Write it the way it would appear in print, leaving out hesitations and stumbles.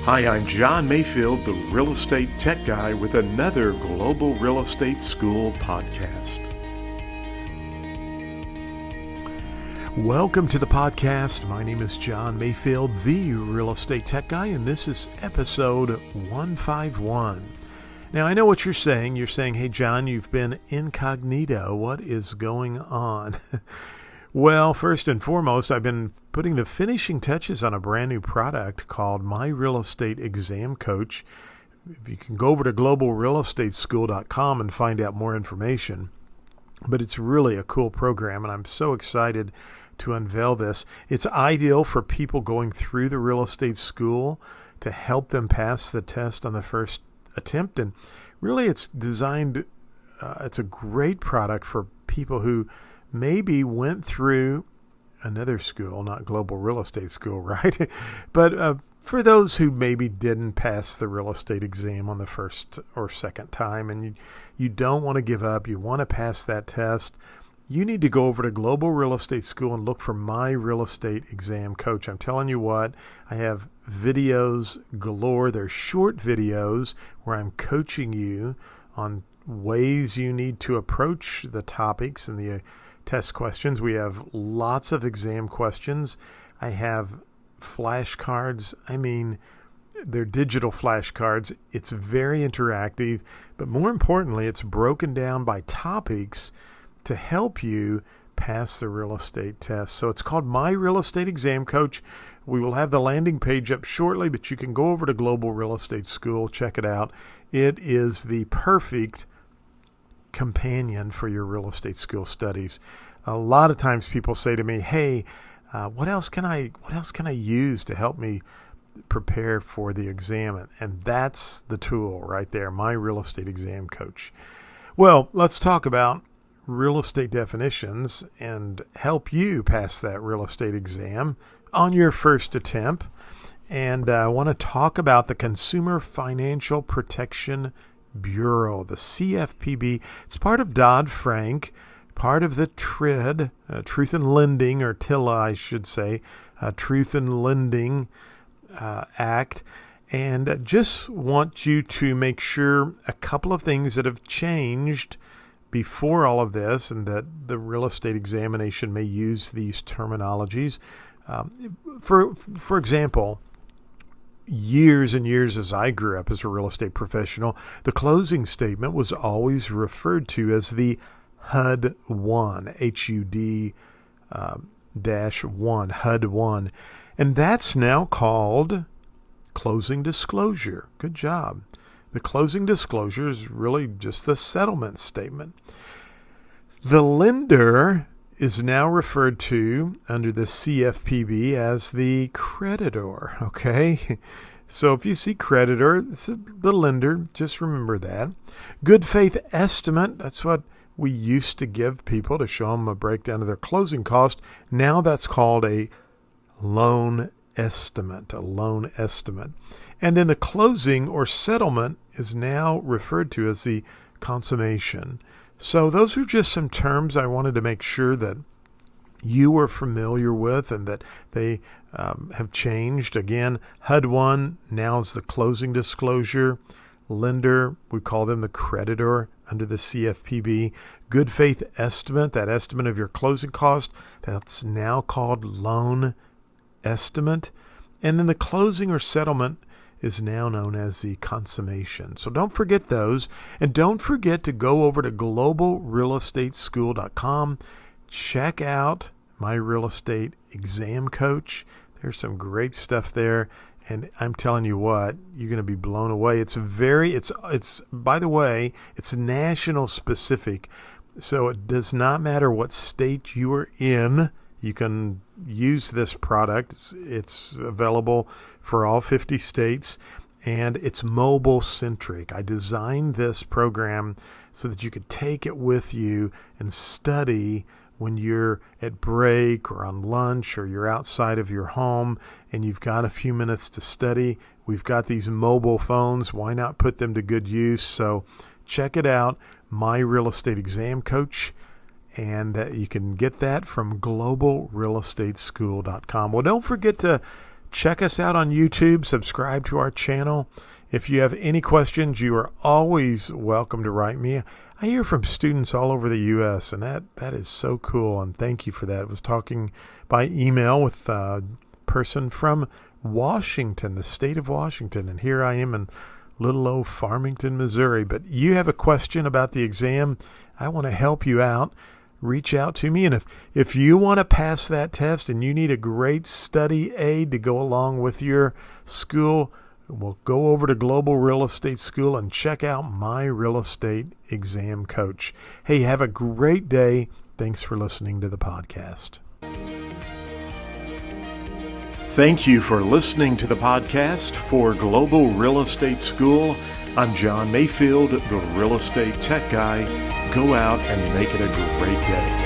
Hi, I'm John Mayfield, the Real Estate Tech Guy, with another Global Real Estate School podcast. Welcome to the podcast. My name is John Mayfield, the Real Estate Tech Guy, and this is episode 151. Now, I know what you're saying. You're saying, hey, John, you've been incognito. What is going on? Well, first and foremost, I've been putting the finishing touches on a brand new product called My Real Estate Exam Coach. If you can go over to globalrealestateschool.com and find out more information. But it's really a cool program, and I'm so excited to unveil this. It's ideal for people going through the real estate school to help them pass the test on the first attempt. And really, it's designed, it's a great product for people who maybe went through another school, not Global Real Estate School, right? But for those who maybe didn't pass the real estate exam on the first or second time, and you don't want to give up, you want to pass that test, you need to go over to Global Real Estate School and look for My Real Estate Exam Coach. I'm telling you what, I have videos galore. They're short videos where I'm coaching you on ways you need to approach the topics and the test questions. We have lots of exam questions. I have flashcards. I mean, they're digital flashcards. It's very interactive, but more importantly, it's broken down by topics to help you pass the real estate test. So it's called My Real Estate Exam Coach. We will have the landing page up shortly, but you can go over to Global Real Estate School, check it out. It is the perfect companion for your real estate school studies. A lot of times people say to me, hey, what else can I use to help me prepare for the exam? And that's the tool right there, My Real Estate Exam Coach. Well, let's talk about real estate definitions and help you pass that real estate exam on your first attempt. And I want to talk about the Consumer Financial Protection Bureau, the CFPB. It's part of Dodd-Frank, part of the TRID, Truth in Lending, or TILA, I should say, Truth in Lending Act. And just want you to make sure a couple of things that have changed before all of this, and that the real estate examination may use these terminologies. For example, years and years as I grew up as a real estate professional, the closing statement was always referred to as the HUD-1, HUD -1, HUD-1. And that's now called closing disclosure. Good job. The closing disclosure is really just the settlement statement. The lender is now referred to under the CFPB as the creditor, okay? So if you see creditor, it's the lender, just remember that. Good faith estimate, that's what we used to give people to show them a breakdown of their closing cost. Now that's called a loan estimate, And then the closing or settlement is now referred to as the consummation. So those are just some terms I wanted to make sure that you were familiar with and that they have changed. Again, HUD-1 now is the closing disclosure. Lender, we call them the creditor under the CFPB. Good faith estimate, that estimate of your closing cost, that's now called loan estimate. And then the closing or settlement is now known as the consummation. So don't forget those. And don't forget to go over to globalrealestateschool.com. Check out My Real Estate Exam Coach. There's some great stuff there. And I'm telling you what, you're going to be blown away. It's by the way, it's national specific. So it does not matter what state you are in. You can use this product. It's available for all 50 states, and it's mobile-centric. I designed this program so that you could take it with you and study when you're at break or on lunch or you're outside of your home and you've got a few minutes to study. We've got these mobile phones. Why not put them to good use? So check it out, My Real Estate Exam Coach. And you can get that from globalrealestateschool.com. Well, don't forget to check us out on YouTube, subscribe to our channel. If you have any questions, you are always welcome to write me. I hear from students all over the U.S., and that is so cool, and thank you for that. I was talking by email with a person from Washington, the state of Washington, and here I am in little old Farmington, Missouri. But you have a question about the exam, I want to help you out. Reach out to me, and if you want to pass that test and you need a great study aid to go along with your school, we'll go over to Global Real Estate School and check out my real estate exam coach. Hey, have a great day. Thanks for listening to the podcast. Thank you for listening to the podcast for Global Real Estate School. I'm John Mayfield, the Real Estate Tech Guy. Go out and make it a great day.